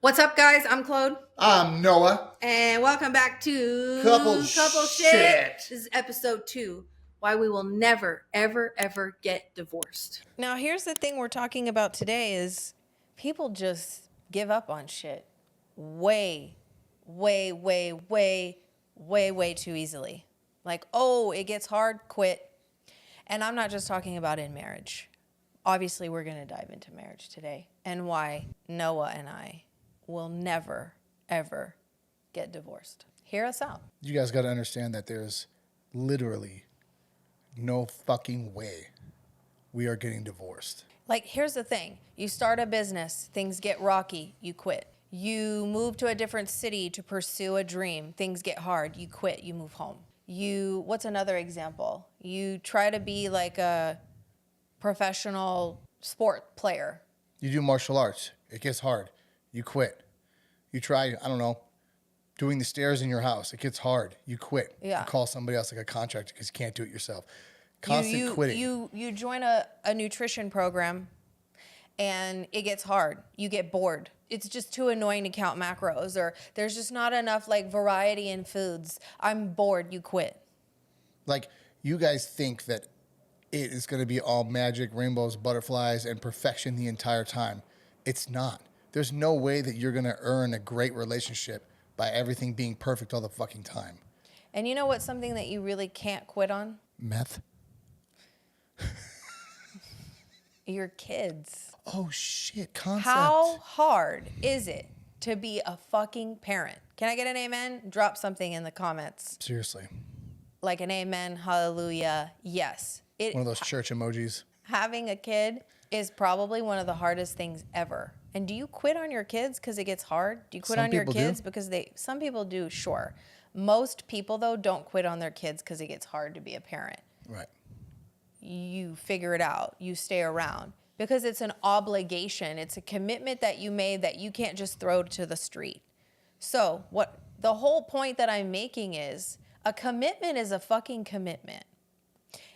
What's up, guys? I'm Claude. I'm Noah. And welcome back to Couple Shit. shit. This is episode 2. Why we will never, ever, ever get divorced. Now, here's the thing we're talking about today is people just give up on shit way, way, way, way, way, way too easily. Like, oh, it gets hard, quit. And I'm not just talking about in marriage. Obviously, we're going to dive into marriage today and why Noah and I will never, ever get divorced. Hear us out. You guys got to understand that there's literally no fucking way we are getting divorced. Like, here's the thing. You start a business, things get rocky, you quit. You move to a different city to pursue a dream, things get hard, you quit, you move home. What's another example? You try to be like a professional sport player. You do martial arts, it gets hard, you quit. You try, I don't know, doing the stairs in your house, it gets hard, you quit. Yeah. You call somebody else like a contractor because you can't do it yourself. Constant quitting. You join a nutrition program and it gets hard. You get bored. It's just too annoying to count macros, or there's just not enough like variety in foods. I'm bored, you quit. Like, you guys think that it is going to be all magic, rainbows, butterflies, and perfection the entire time. It's not. There's no way that you're going to earn a great relationship by everything being perfect all the fucking time. And you know what's something that you really can't quit on? Meth. Your kids. Oh, shit. Concept. How hard is it to be a fucking parent? Can I get an amen? Drop something in the comments. Seriously. Like an amen, hallelujah, yes. One of those church emojis. Having a kid is probably one of the hardest things ever. And do you quit on your kids because it gets hard? Do you quit Some on your people kids do. because some people do, sure. Most people, though, don't quit on their kids because it gets hard to be a parent. Right. You figure it out. You stay around because it's an obligation. It's a commitment that you made that you can't just throw to the street. So what the whole point that I'm making is a commitment is a fucking commitment.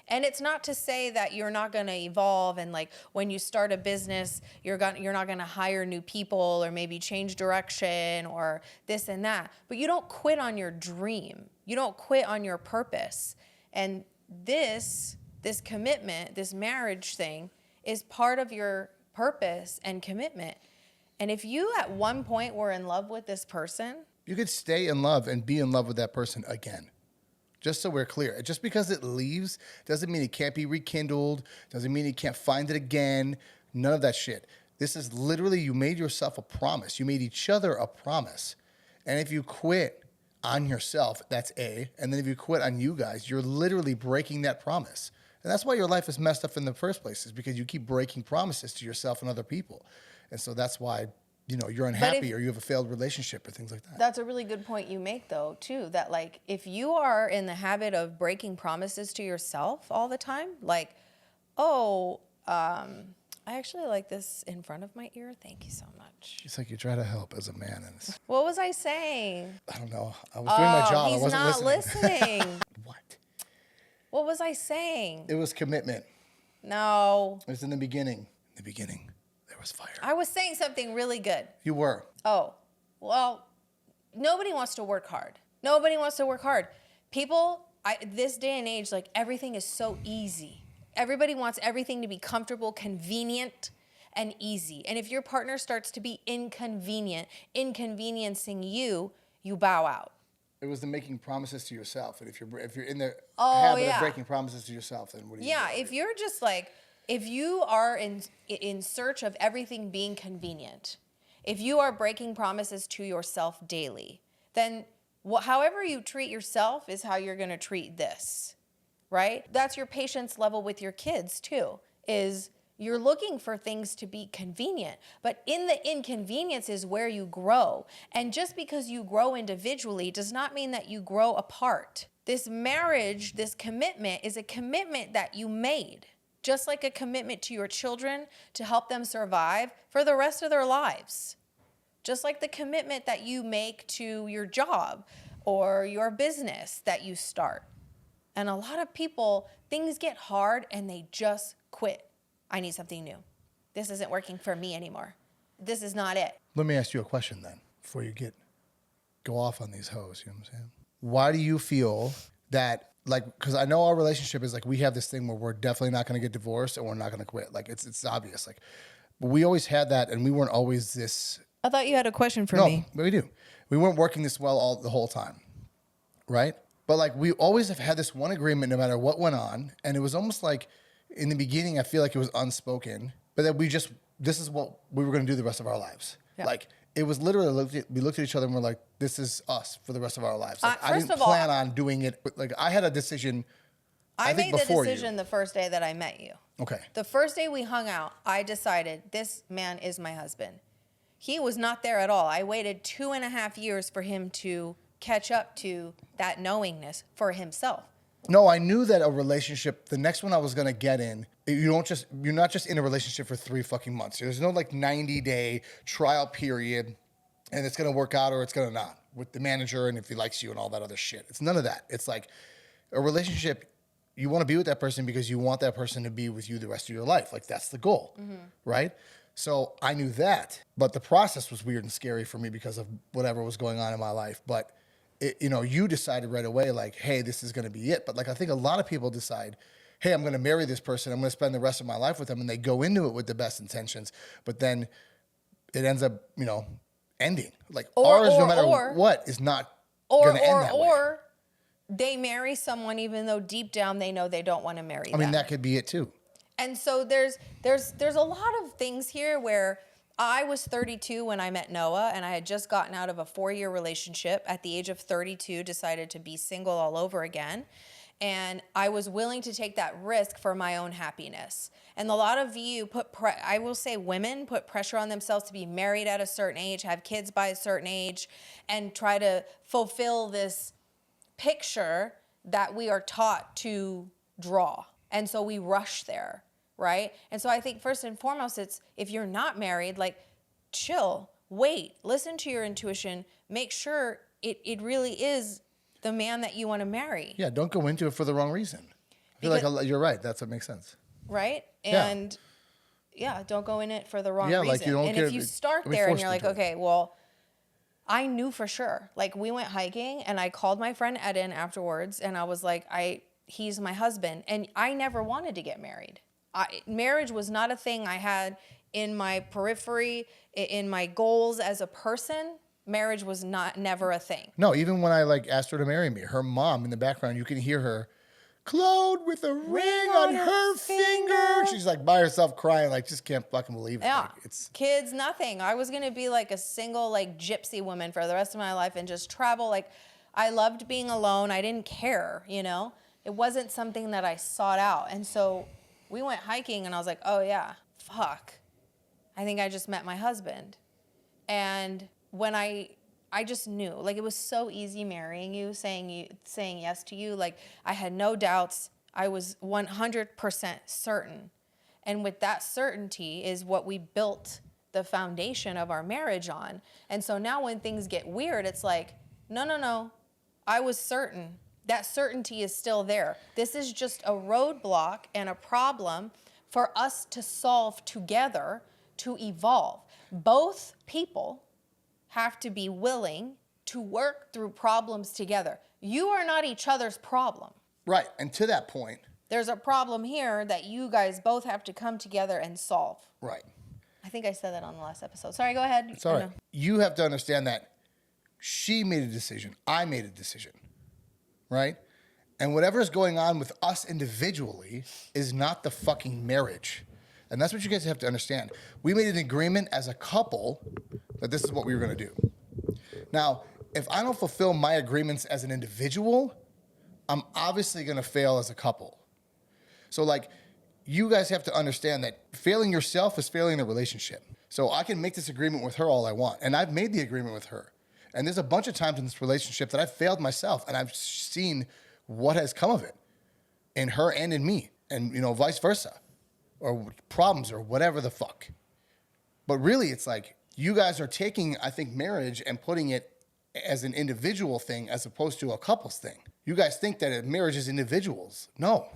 And it's not to say that you're not going to evolve and like when you start a business, you're not going to hire new people or maybe change direction or this and that. But you don't quit on your dream. You don't quit on your purpose. And this commitment, this marriage thing is part of your purpose and commitment. And if you at one point were in love with this person, You could stay in love and be in love with that person again. Just so we're clear. Just because it leaves doesn't mean it can't be rekindled, doesn't mean you can't find it again. None of that shit. This is literally, you made yourself a promise. You made each other a promise. And if you quit on yourself, that's A. And then if you quit on you guys, you're literally breaking that promise. And that's why your life is messed up in the first place, is because you keep breaking promises to yourself and other people. And so that's why, you're unhappy or you have a failed relationship or things like that. that's a really good point you make, though, too, that like if you are in the habit of breaking promises to yourself all the time, like, I actually like this in front of my ear. Thank you so much. It's like you try to help as a man. And What was I saying? I don't know. I was doing my job. I He's wasn't not listening. What? What was I saying? It was commitment. No. It was in the beginning. In the beginning, there was fire. I was saying something really good. You were. Oh, well, nobody wants to work hard. Nobody wants to work hard. This day and age, like everything is so easy. Everybody wants everything to be comfortable, convenient, and easy. And if your partner starts to be inconveniencing you, you bow out. It was the making promises to yourself. And if you're in the Oh, habit yeah. of breaking promises to yourself, then what do you Yeah, do? if you're just like, if you are in search of everything being convenient, if you are breaking promises to yourself daily, then however you treat yourself is how you're going to treat this, right? That's your patience level with your kids too, is you're looking for things to be convenient, but in the inconvenience is where you grow. And just because you grow individually does not mean that you grow apart. This marriage, this commitment is a commitment that you made, just like a commitment to your children to help them survive for the rest of their lives. Just like the commitment that you make to your job or your business that you start. And a lot of people, things get hard and they just quit. I need something new. This isn't working for me anymore. this is not it. Let me ask you a question then, before you go off on these hoes. You know what I'm saying? Why do you feel that, like, because I know our relationship is like, we have this thing where we're definitely not going to get divorced and we're not going to quit. Like, it's obvious. Like, but we always had that, and we weren't always this. I thought you had a question for No, me. we do. We weren't working this well the whole time, right? But like, we always have had this one agreement no matter what went on, and it was almost like in the beginning, I feel like it was unspoken, but that this is what we were going to do the rest of our lives. Yeah. Like, it was literally, we looked at each other and we're like, this is us for the rest of our lives. Like, I first didn't of all, plan on doing it. Like, I had a decision. I think made the before decision you. the first day that I met you. Okay. The first day we hung out, I decided this man is my husband. He was not there at all. I waited 2.5 years for him to catch up to that knowingness for himself. No, I knew that a relationship, the next one I was going to get in, you're not just in a relationship for 3 fucking months. There's no like 90-day trial period and it's going to work out or it's going to not with the manager and if he likes you and all that other shit. It's none of that. It's like a relationship, you want to be with that person because you want that person to be with you the rest of your life. Like, that's the goal, right? So I knew that, but the process was weird and scary for me because of whatever was going on in my life. But you decided right away, like, hey, this is going to be it. But like, I think a lot of people decide, hey, I'm going to marry this person. I'm going to spend the rest of my life with them. And they go into it with the best intentions, but then it ends up, ending. Like ours, no matter what, is not going to end that way. Or they marry someone even though deep down they know they don't want to marry them. I mean, that could be it too. And so there's a lot of things here where I was 32 when I met Noah, and I had just gotten out of a 4-year relationship. At the age of 32, decided to be single all over again. And I was willing to take that risk for my own happiness. And a lot of you I will say women put pressure on themselves to be married at a certain age, have kids by a certain age, and try to fulfill this picture that we are taught to draw. And so we rush there, right? And so I think first and foremost, it's if you're not married, like, chill, wait, listen to your intuition, make sure it really is the man that you want to marry. Yeah, don't go into it for the wrong reason. I feel like you're right. That's what makes sense. Right? Yeah. And don't go in it for the wrong Yeah, reason. like you don't and get if you start there and you're like, into it. okay, well, I knew for sure. Like, we went hiking and I called my friend Eden afterwards and I was like, he's my husband. And I never wanted to get married. Marriage was not a thing I had in my periphery, in my goals as a person. Marriage was never a thing. No, even when I asked her to marry me, her mom in the background, you can hear her, Claude with a ring on her finger. She's like by herself crying, like just can't fucking believe it. Yeah. Like, it's kids, nothing. I was gonna be like a single gypsy woman for the rest of my life and just travel. Like, I loved being alone. I didn't care, It wasn't something that I sought out. And so we went hiking and I was like, oh yeah, fuck. I think I just met my husband. And when I just knew, it was so easy marrying you, saying yes to you. Like, I had no doubts. I was 100% certain. And with that certainty is what we built the foundation of our marriage on. And so now when things get weird, it's like, no, I was certain. That certainty is still there. This is just a roadblock and a problem for us to solve together to evolve. Both people have to be willing to work through problems together. You are not each other's problem. right. And to that point, There's a problem here that you guys both have to come together and solve. right. I think I said that on the last episode. Sorry, go ahead. It's all right. You have to understand that she made a decision. I made a decision, right? And whatever is going on with us individually is not the fucking marriage. And that's what you guys have to understand. We made an agreement as a couple that this is what we were going to do. Now, if I don't fulfill my agreements as an individual, I'm obviously going to fail as a couple. So you guys have to understand that failing yourself is failing the relationship. So I can make this agreement with her all I want. And I've made the agreement with her. And there's a bunch of times in this relationship that I've failed myself. And I've seen what has come of it in her and in me. And, vice versa. Or problems or whatever the fuck. But really, it's like you guys are taking, I think, marriage and putting it as an individual thing as opposed to a couple's thing. You guys think that marriage is individuals. No.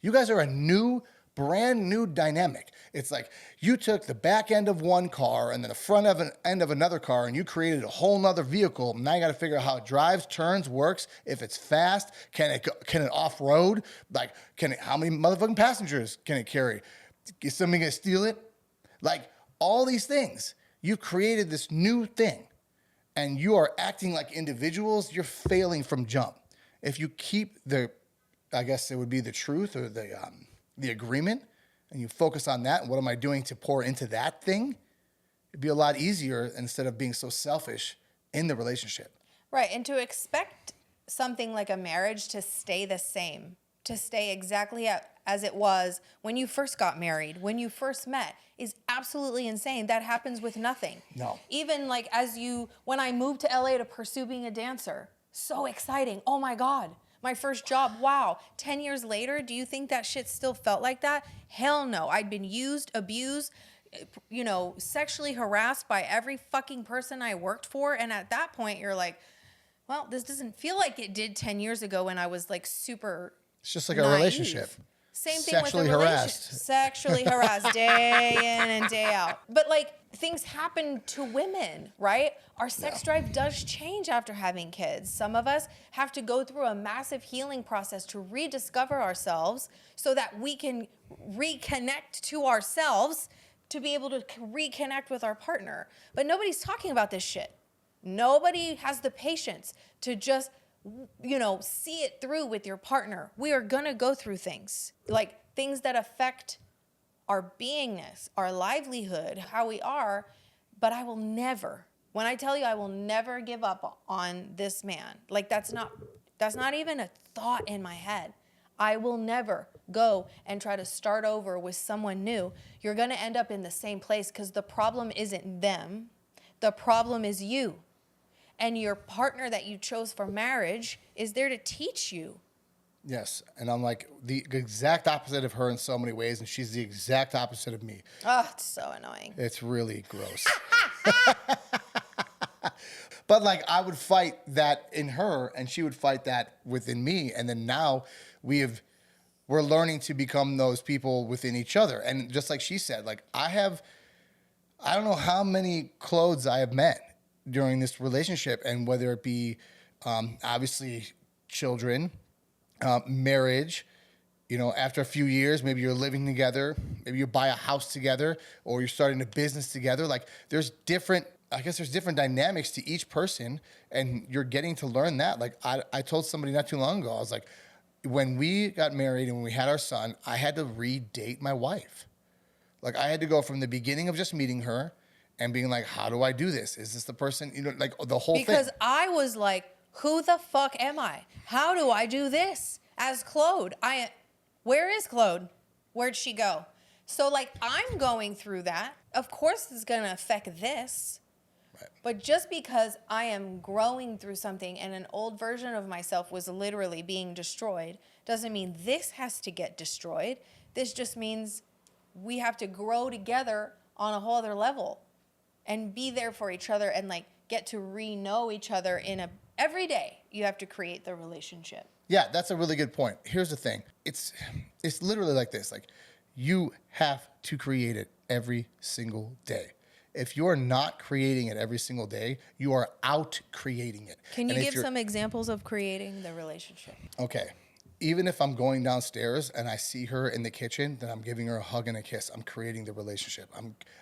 You guys are a new brand new dynamic. It's like you took the back end of one car and then the front end of another car, and you created a whole nother vehicle. Now you got to figure out how it drives, turns, works. If it's fast, can it off road? Like, how many motherfucking passengers can it carry? Is somebody gonna steal it? Like, all these things. You've created this new thing, and you are acting like individuals. You're failing from jump. If you keep I guess it would be the truth or the agreement, and you focus on that, and what am I doing to pour into that thing? It'd be a lot easier instead of being so selfish in the relationship. Right. And to expect something like a marriage to stay the same, to stay exactly as it was when you first got married, when you first met, is absolutely insane. That happens with nothing. No. Even like when I moved to LA to pursue being a dancer, so exciting. Oh my God. My first job, wow. 10 years later, do you think that shit still felt like that? Hell no. I'd been used, abused, sexually harassed by every fucking person I worked for. And at that point, you're like, well, this doesn't feel like it did 10 years ago when I was like super It's just like naive. a relationship. Same thing Sexually with a relationship. harassed. Sexually harassed day in and day out. But like things happen to women, right? Our sex drive does change after having kids. Some of us have to go through a massive healing process to rediscover ourselves so that we can reconnect to ourselves to be able to reconnect with our partner. But nobody's talking about this shit. Nobody has the patience to just see it through with your partner. We are gonna go through things, like things that affect our beingness, our livelihood, how we are. But I will never, when I tell you I will never give up on this man, like that's not even a thought in my head. I will never go and try to start over with someone new. You're gonna end up in the same place because the problem isn't them. The problem is you. And your partner that you chose for marriage is there to teach you. Yes. And I'm like the exact opposite of her in so many ways, and she's the exact opposite of me. Oh, it's so annoying. It's really gross. But like I would fight that in her, and she would fight that within me. And then now we're learning to become those people within each other. And just like she said, like I don't know how many clothes I have met during this relationship, and whether it be obviously children, marriage, after a few years, maybe you're living together, maybe you buy a house together, or you're starting a business together. Like there's different dynamics to each person, and you're getting to learn that. Like I told somebody not too long ago, I was like, when we got married and when we had our son, I had to re-date my wife. Like I had to go from the beginning of just meeting her and being like, how do I do this? Is this the person, like the whole thing? Because I was like, who the fuck am I? How do I do this? As Claude, where is Claude? Where'd she go? So like, I'm going through that. Of course it's gonna affect this. Right. But just because I am growing through something and an old version of myself was literally being destroyed, doesn't mean this has to get destroyed. This just means we have to grow together on a whole other level and be there for each other and like get to re-know each other every day. You have to create the relationship. Yeah, that's a really good point. Here's the thing. It's literally like this. Like you have to create it every single day. If you're not creating it every single day, you are out creating it. Can you give some examples of creating the relationship? Okay. Even if I'm going downstairs and I see her in the kitchen, then I'm giving her a hug and a kiss. I'm creating the relationship.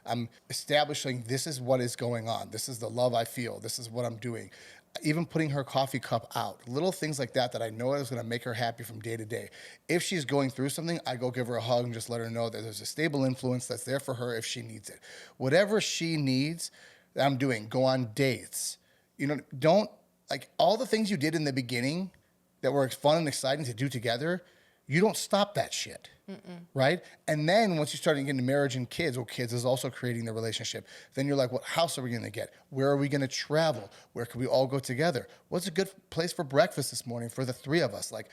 I'm establishing this is what is going on. This is the love I feel. This is what I'm doing. Even putting her coffee cup out. Little things like that I know is going to make her happy from day to day. If she's going through something, I go give her a hug and just let her know that there's a stable influence that's there for her if she needs it. Whatever she needs, I'm doing. Go on dates. Don't, like all the things you did in the beginning that were fun and exciting to do together, you don't stop that shit, right? And then once you start getting into marriage and kids, kids is also creating the relationship. Then you're like, what house are we gonna get? Where are we gonna travel? Where can we all go together? What's a good place for breakfast this morning for the three of us? Like,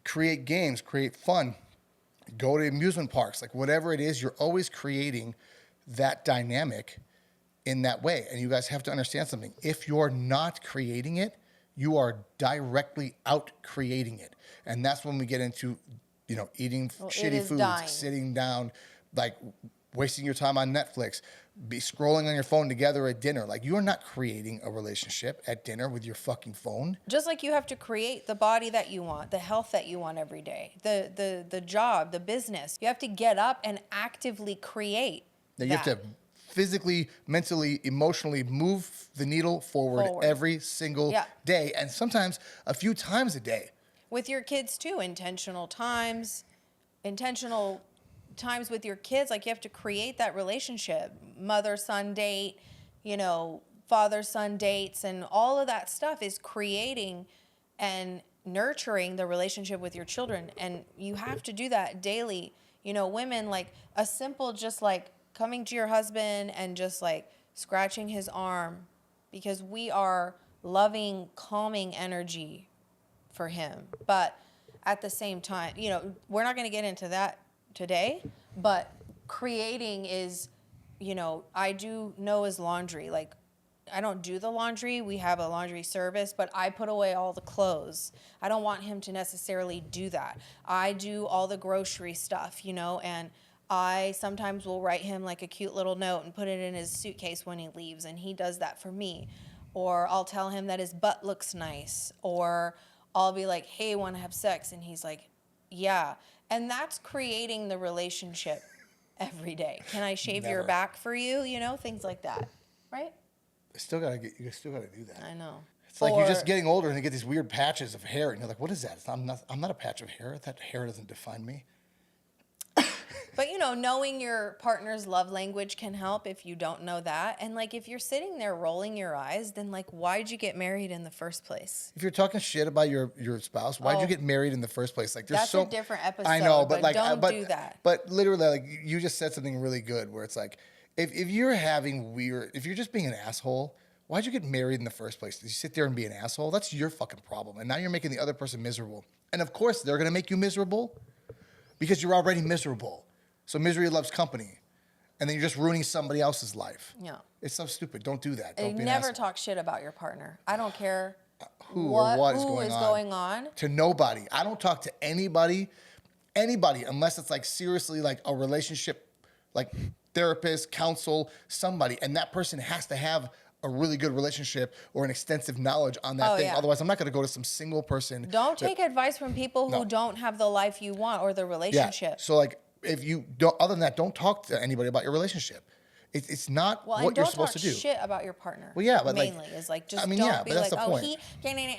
create games, create fun, go to amusement parks, like whatever it is, you're always creating that dynamic in that way. And you guys have to understand something. If you're not creating it, you are directly out creating it. And that's when we get into eating Well, it shitty is foods, dying. sitting down, like wasting your time on Netflix, be scrolling on your phone together at dinner. Like, you are not creating a relationship at dinner with your fucking phone. Just like you have to create the body that you want, the health that you want every day, the job, the business. You have to get up and actively create Now, you that. have to physically, mentally, emotionally move the needle forward every single day, and sometimes a few times a day. With your kids too, intentional times with your kids. Like, you have to create that relationship, mother-son date, father-son dates, and all of that stuff is creating and nurturing the relationship with your children. And you have to do that daily. Women, like a simple, just like coming to your husband and just like scratching his arm, because we are loving, calming energy for him. But at the same time, we're not going to get into that today, but creating is, I do know is laundry. Like, I don't do the laundry. We have a laundry service, but I put away all the clothes. I don't want him to necessarily do that. I do all the grocery stuff, and I sometimes will write him like a cute little note and put it in his suitcase when he leaves, and he does that for me. Or I'll tell him that his butt looks nice, or I'll be like, hey, want to have sex? And he's like, yeah. And that's creating the relationship every day. Can I shave your back for you? Things like that, right? You still gotta do that. I know. It's like you're just getting older and you get these weird patches of hair, and you're like, what is that? I'm not a patch of hair. That hair doesn't define me. But, knowing your partner's love language can help if you don't know that. And, like, if you're sitting there rolling your eyes, then, like, why'd you get married in the first place? If you're talking shit about your spouse, why'd you get married in the first place? Like, there's That's a different episode. I know, but like, don't do that. But literally, like, you just said something really good, where it's like, if you're just being an asshole, why'd you get married in the first place? Did you sit there and be an asshole? That's your fucking problem. And now you're making the other person miserable. And of course, they're gonna make you miserable because you're already miserable. So misery loves company. And then you're just ruining somebody else's life. Yeah. It's so stupid. Don't do that. And Don't be an never asshole. talk shit about your partner. I don't care who is going on. To nobody. I don't talk to anybody, unless it's like seriously like a relationship, like therapist, counsel, somebody. And that person has to have a really good relationship or an extensive knowledge on that thing. Yeah. Otherwise, I'm not going to go to some single person. Don't take advice from people who don't have the life you want or the relationship. Yeah. So like, if you don't, other than that, don't talk to anybody about your relationship. It's not what you're supposed to do. Don't talk shit about your partner. Well, yeah, but mainly like, is like, just I mean, don't yeah, be but that's like, the oh, point.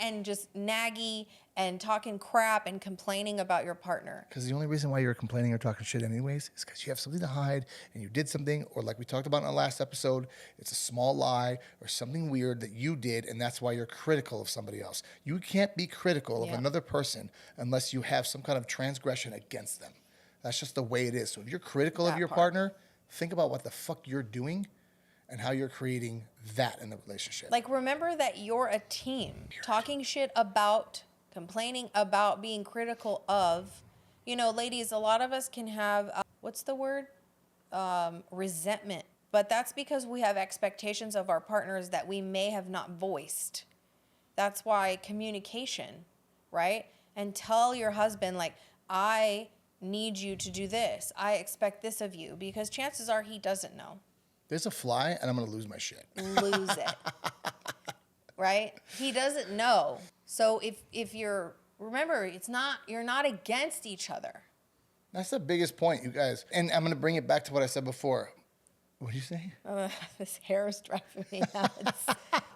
and just naggy and talking crap and complaining about your partner. Because the only reason why you're complaining or talking shit anyways is because you have something to hide and you did something, or like we talked about in our last episode, it's a small lie or something weird that you did, and that's why you're critical of somebody else. You can't be critical of another person unless you have some kind of transgression against them. That's just the way it is. So if you're critical of your partner, think about what the fuck you're doing and how you're creating that in the relationship. Like, remember that you're a team. Talking shit about, complaining about, being critical of. Ladies, a lot of us can have, what's the word? Resentment. But that's because we have expectations of our partners that we may have not voiced. That's why communication, right? And tell your husband, like, I need you to do this. I expect this of you, because chances are he doesn't know. There's a fly and I'm going to lose my shit. Lose it. Right? He doesn't know. So if remember, you're not against each other. That's the biggest point, you guys. And I'm going to bring it back to what I said before. What did you say? This hair is driving me nuts.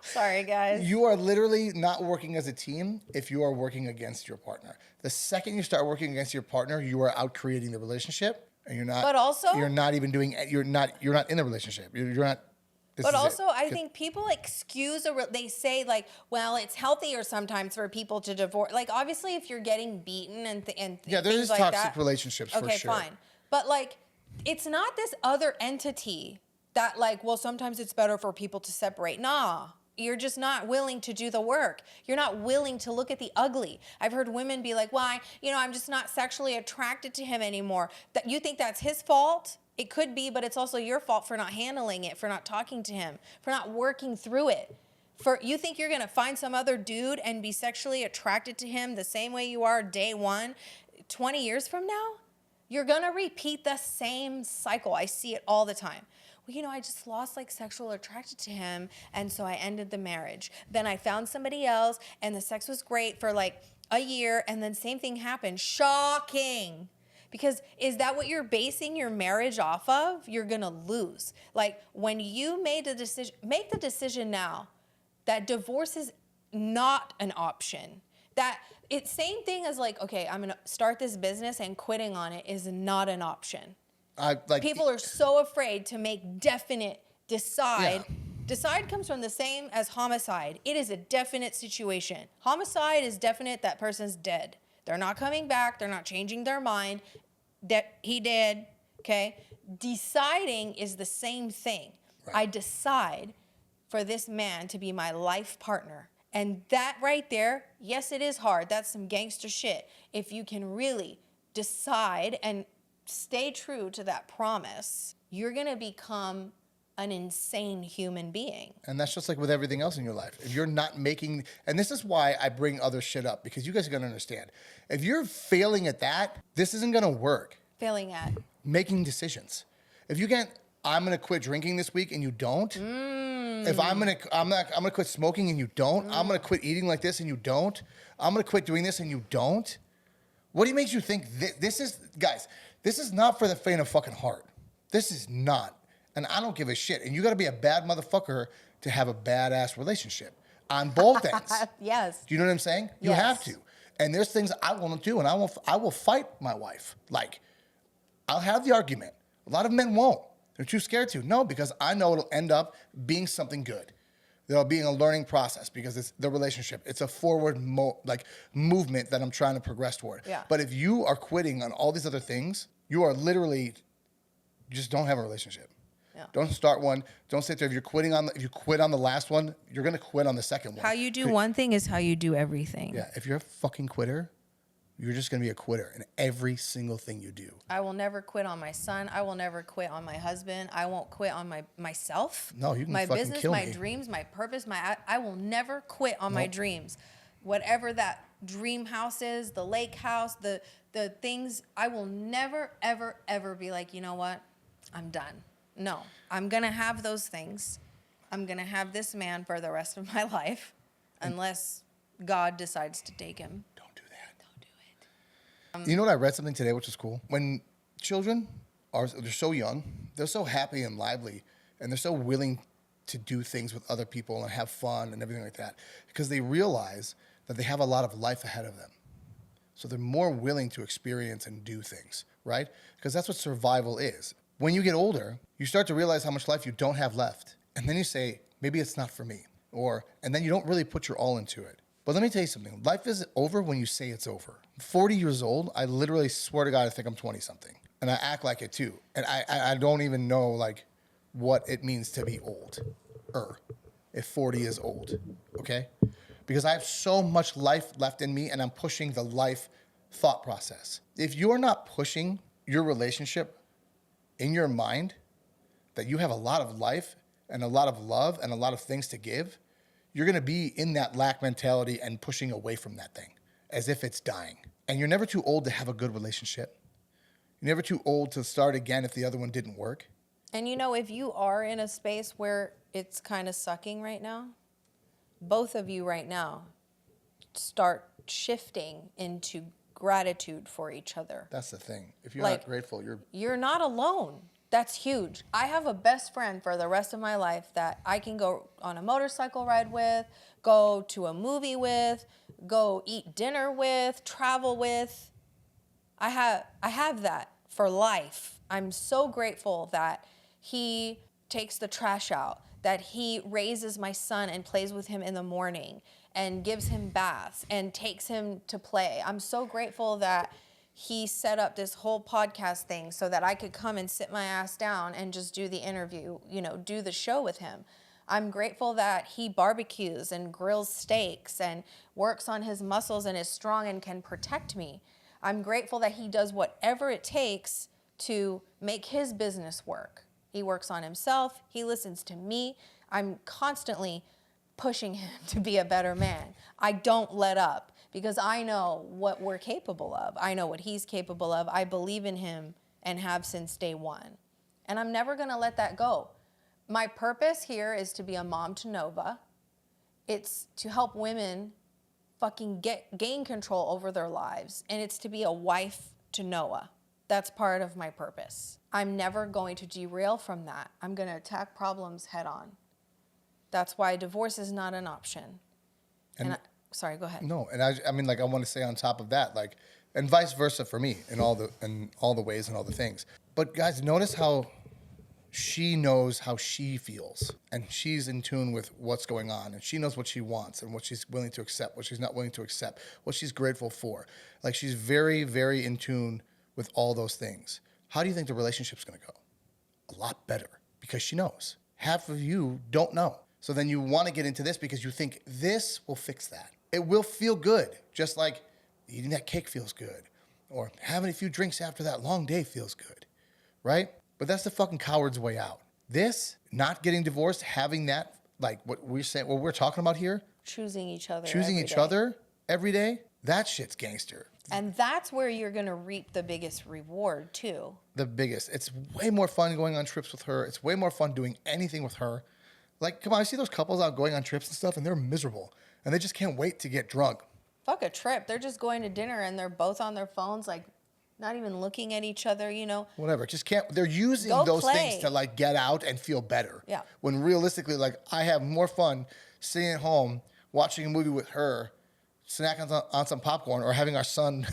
Sorry, guys. You are literally not working as a team if you are working against your partner. The second you start working against your partner, you are out creating the relationship, and you're not. But also, you're not even doing. You're not in the relationship. You're not. But also, I think people excuse they say like, well, it's healthier sometimes for people to divorce. Like, obviously, if you're getting beaten and yeah, there is like toxic relationships for sure. Okay, fine. But like, it's not this other entity that like, well, sometimes it's better for people to separate. Nah. You're just not willing to do the work. You're not willing to look at the ugly. I've heard women be like, why? I'm just not sexually attracted to him anymore. That you think that's his fault? It could be, but it's also your fault for not handling it, for not talking to him, for not working through it. You think you're gonna find some other dude and be sexually attracted to him the same way you are day one? 20 years from now, you're going to repeat the same cycle. I see it all the time. Well, you know, I just lost like sexual attraction to him, and so I ended the marriage. Then I found somebody else, and the sex was great for like a year, and then same thing happened. Shocking. Because is that what you're basing your marriage off of? You're gonna lose. Like when you made the decision, make the decision now that divorce is not an option. That it's same thing as like, okay, I'm gonna start this business and quitting on it is not an option. People are so afraid to make definite decide. Yeah. Decide comes from the same as homicide. It is a definite situation. Homicide is definite, that person's dead. They're not coming back. They're not changing their mind. That he did, okay? Deciding is the same thing. Right. I decide for this man to be my life partner. And that right there, yes, it is hard. That's some gangster shit. If you can really decide and stay true to that promise, you're going to become an insane human being. And that's just like with everything else in your life. If you're not making, and this is why I bring other shit up, because you guys are going to understand. If you're failing at that, this isn't going to work. Failing at? Making decisions. If you can't, I'm going to quit drinking this week and you don't. If I'm going to quit smoking and you don't. I'm going to quit eating like this and you don't. I'm going to quit doing this and you don't. What do you make you think this is, guys, this is not for the faint of fucking heart. This is not. And I don't give a shit. And you got to be a bad motherfucker to have a badass relationship on both ends. Yes. Do you know what I'm saying? You have to. And there's things I won't do, and I will fight my wife. Like, I'll have the argument. A lot of men won't. They're too scared to. No, because I know it'll end up being something good. There'll be a learning process because it's the relationship. It's a forward movement that I'm trying to progress toward. Yeah. But if you are quitting on all these other things, you are literally just don't have a relationship. Yeah. Don't start one. Don't sit there. If you quit on the last one, you're gonna quit on the second one. How you do one thing is how you do everything. Yeah. If you're a fucking quitter, you're just gonna be a quitter in every single thing you do. I will never quit on my son. I will never quit on my husband. I won't quit on myself. No, you can my fucking business, kill my me. dreams, my purpose. I will never quit on my dreams. Whatever that dream house is, the lake house, the things. I will never ever ever be like, you know what, I'm done. No, I'm going to have those things. I'm going to have this man for the rest of my life unless God decides to take him. Don't do that. Don't do it. You know what? I read something today, which is cool. When children they're so young, they're so happy and lively, and they're so willing to do things with other people and have fun and everything like that because they realize that they have a lot of life ahead of them. So they're more willing to experience and do things, right? Because that's what survival is. When you get older, you start to realize how much life you don't have left. And then you say, maybe it's not for me. And then you don't really put your all into it. But let me tell you something. Life is over when you say it's over. 40 years old, I literally swear to God, I think I'm 20 something. And I act like it too. And I don't even know like what it means to be old. If 40 is old, okay? Because I have so much life left in me and I'm pushing the life thought process. If you're not pushing your relationship in your mind that you have a lot of life and a lot of love and a lot of things to give, you're going to be in that lack mentality and pushing away from that thing as if it's dying. And you're never too old to have a good relationship. You're never too old to start again if the other one didn't work. And you know, if you are in a space where it's kind of sucking right now, both of you right now start shifting into gratitude for each other. That's the thing. If you're not grateful, you're not alone. That's huge. I have a best friend for the rest of my life that I can go on a motorcycle ride with, go to a movie with, go eat dinner with, travel with. I have that for life. I'm so grateful that he takes the trash out, that he raises my son and plays with him in the morning and gives him baths and takes him to play. I'm so grateful that he set up this whole podcast thing so that I could come and sit my ass down and just do the interview, do the show with him. I'm grateful that he barbecues and grills steaks and works on his muscles and is strong and can protect me. I'm grateful that he does whatever it takes to make his business work. He works on himself. He listens to me. I'm constantly pushing him to be a better man. I don't let up because I know what we're capable of. I know what he's capable of. I believe in him and have since day one. And I'm never going to let that go. My purpose here is to be a mom to Nova. It's to help women fucking gain control over their lives. And it's to be a wife to Noah. That's part of my purpose. I'm never going to derail from that. I'm going to attack problems head on. That's why divorce is not an option. Sorry, go ahead. No, and I mean, like, I want to say on top of that, like, and vice versa for me in all the ways and all the things. But guys, notice how she knows how she feels, and she's in tune with what's going on, and she knows what she wants and what she's willing to accept, what she's not willing to accept, what she's grateful for. Like, she's very, very in tune with all those things. How do you think the relationship's going to go? A lot better, because she knows. Half of you don't know. So then you want to get into this because you think this will fix that. It will feel good, just like eating that cake feels good, or having a few drinks after that long day feels good, right? But that's the fucking coward's way out. This, not getting divorced, having that, like what we're talking about here, Choosing each other. Every day, that shit's gangster. And that's where you're going to reap the biggest reward, too. The biggest. It's way more fun going on trips with her. It's way more fun doing anything with her. Like, come on, I see those couples out going on trips and stuff, and they're miserable. And they just can't wait to get drunk. Fuck a trip. They're just going to dinner, and they're both on their phones, like, not even looking at each other, you know. Whatever. Just can't. They're using Go those play. things to, like, get out and feel better. Yeah. When realistically, like, I have more fun sitting at home, watching a movie with her, snacking on some popcorn, or having our son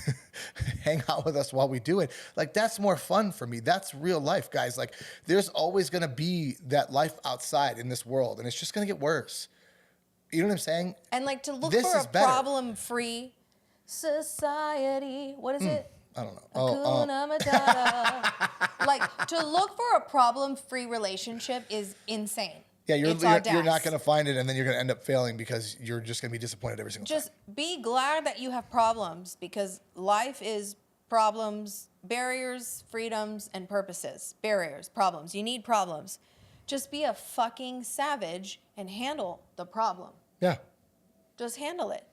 hang out with us while we do it. Like, that's more fun for me. That's real life, guys. Like, there's always going to be that life outside in this world, and it's just going to get worse. You know what I'm saying? And, like, to look This for is a better. problem-free society. What is it? I don't know. Hakuna Matata. Like, to look for a problem-free relationship is insane. Yeah, you're It's not audacious. going to find it, and then you're going to end up failing because you're just going to be disappointed every single time. Just be glad that you have problems, because life is problems, barriers, freedoms, and purposes. Barriers, problems. You need problems. Just be a fucking savage and handle the problem. Yeah. Just handle it.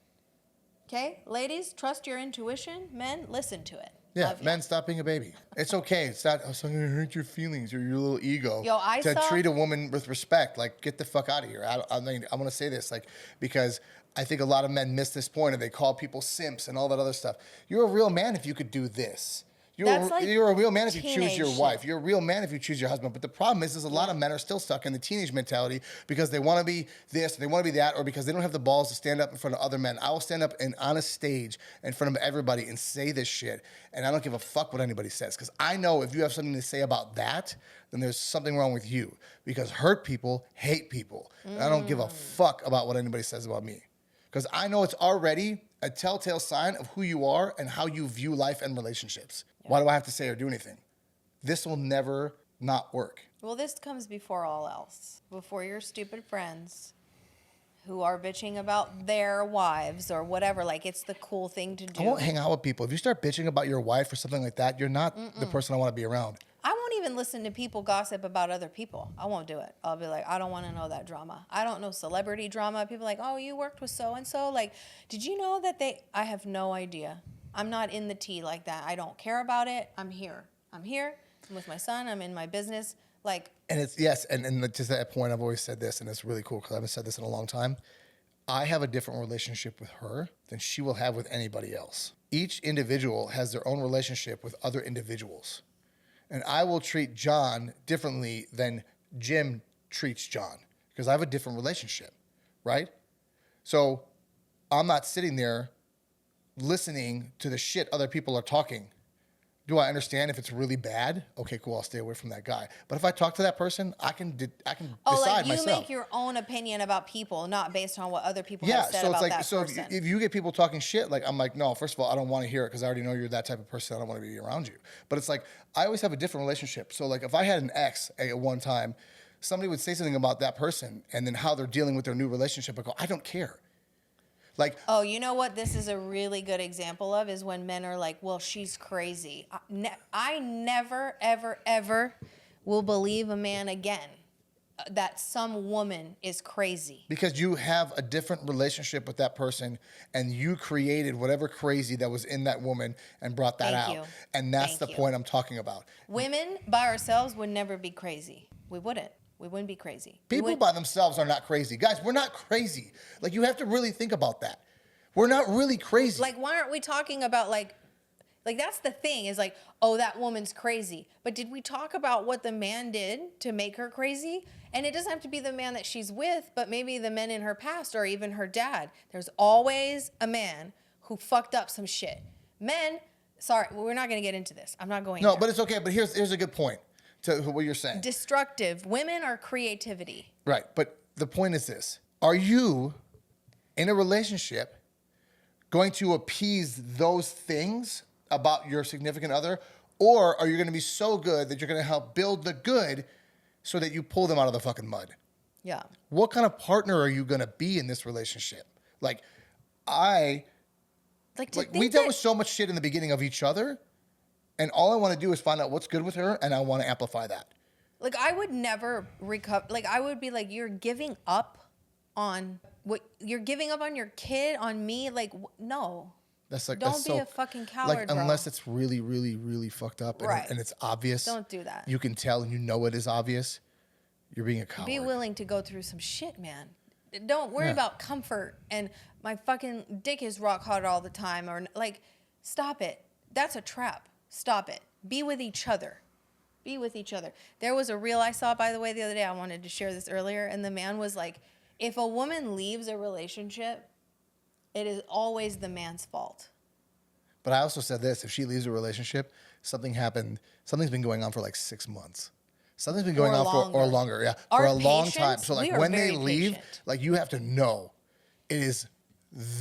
Okay? Ladies, trust your intuition. Men, listen to it. Yeah, Love ya. men, stop being a baby. It's okay. It's not, oh, I'm going to hurt your feelings or your little ego. Yo, I to saw- treat a woman with respect. Like, get the fuck out of here. I mean, I'm going to say this, like, because I think a lot of men miss this point and they call people simps and all that other stuff. You're a real man if you could do this. That's like You're a real man if you choose teenage your shit. wife. You're a real man if you choose your husband. But the problem is a lot of men are still stuck in the teenage mentality because they want to be this, they want to be that, or because they don't have the balls to stand up in front of other men. I will stand up on a stage in front of everybody and say this shit, and I don't give a fuck what anybody says, because I know if you have something to say about that, then there's something wrong with you, because hurt people hate people. And I don't give a fuck about what anybody says about me, because I know it's already a telltale sign of who you are and how you view life and relationships. Why do I have to say or do anything? This will never not work. Well, this comes before all else. Before your stupid friends who are bitching about their wives or whatever. Like, it's the cool thing to do. I won't hang out with people. If you start bitching about your wife or something like that, you're not the person I want to be around. I won't even listen to people gossip about other people. I won't do it. I'll be like, I don't want to know that drama. I don't know celebrity drama. People are like, oh, you worked with so-and-so. Like, did you know that I have no idea. I'm not in the tea like that. I don't care about it. I'm here. I'm with my son. I'm in my business. Like, And it's, yes, and to that point, I've always said this, and it's really cool because I haven't said this in a long time. I have a different relationship with her than she will have with anybody else. Each individual has their own relationship with other individuals. And I will treat John differently than Jim treats John because I have a different relationship, right? So I'm not sitting there listening to the shit other people are talking. Do I understand if it's really bad? Okay, cool, I'll stay away from that guy. But if I talk to that person, I can decide like you myself. make your own opinion about people, not based on what other people Yeah, have said so it's about like, that so person. if you get people talking shit, like, I'm like, no, first of all, I don't want to hear it because I already know you're that type of person. I don't want to be around you. But it's like, I always have a different relationship. So like, if I had an ex at one time, somebody would say something about that person and then how they're dealing with their new relationship. I go, I don't care. Like, Oh, you know what this is a really good example of is when men are like, well, she's crazy. I never, ever, ever will believe a man again. that some woman is crazy. Because you have a different relationship with that person and you created whatever crazy that was in that woman and brought that Thank out. you. And that's Thank the you. point I'm talking about. Women by ourselves would never be crazy. We wouldn't. We wouldn't be crazy. People by themselves are not crazy. Guys, we're not crazy. Like, you have to really think about that. We're not really crazy. Like, why aren't we talking about like that's the thing is like, oh, that woman's crazy. But did we talk about what the man did to make her crazy? And it doesn't have to be the man that she's with, but maybe the men in her past or even her dad. There's always a man who fucked up some shit. Men, sorry, we're not going to get into this. I'm not going No, there. but it's okay. But here's a good point to what you're saying. Destructive. Women are creativity. Right. But the point is this. Are you in a relationship going to appease those things about your significant other? Or are you going to be so good that you're going to help build the good so that you pull them out of the fucking mud? Yeah. What kind of partner are you going to be in this relationship? Like, we dealt with so much shit in the beginning of each other. And all I want to do is find out what's good with her. And I want to amplify that. Like, I would never recover. Like, I would be like, you're giving up on what you're giving up on your kid, on me. Like, no. That's like, Don't be a fucking coward, like, bro. unless it's really, really, really fucked up and, Right. and it's obvious. Don't do that. You can tell and you know it is obvious. You're being a coward. Be willing to go through some shit, man. Don't worry Yeah. about comfort and my fucking dick is rock hard all the time, or like, stop it. That's a trap. Stop it. Be with each other. Be with each other. There was a reel I saw, by the way, the other day. I wanted to share this earlier, and the man was like, if a woman leaves a relationship, it is always the man's fault. But I also said this: if she leaves a relationship, something happened. Something's been going on for like 6 months. Something's been going Or on for longer, yeah, for a long time. patience, So like we are when they very leave, patient. like you have to know, it is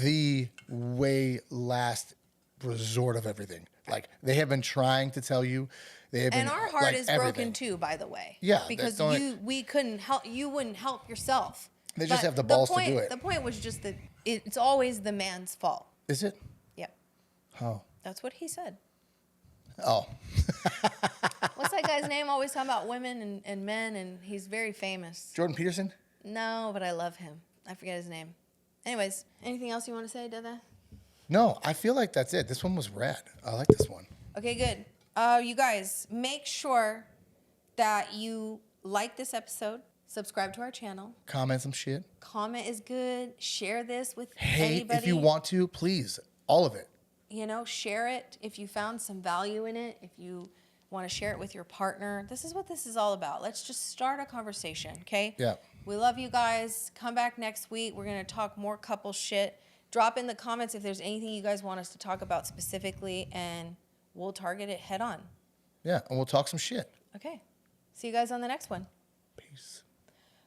the way last resort of everything. Like they have been trying to tell you, they have been. And our heart like, is everything. broken too, by the way. Yeah, because that's we couldn't help. You wouldn't help yourself. They just But have the balls to do it. The point was just that it's always the man's fault. Is it? Yep, Oh. that's what he said. Oh. What's that guy's name? Always talking about women and men, and he's very famous. Jordan Peterson? No, but I love him. I forget his name. Anyways, anything else you want to say, Dada? No, I feel like that's it. This one was rad. I like this one. Okay, good. You guys, make sure that you like this episode, subscribe to our channel. Comment some shit. Comment is good. Share this with Hate anybody. if you want to, please. All of it. You know, share it if you found some value in it. If you want to share it with your partner. This is what this is all about. Let's just start a conversation, okay? Yeah. We love you guys. Come back next week. We're going to talk more couple shit. Drop in the comments if there's anything you guys want us to talk about specifically, and we'll target it head on. Yeah, and we'll talk some shit. Okay. See you guys on the next one. Peace.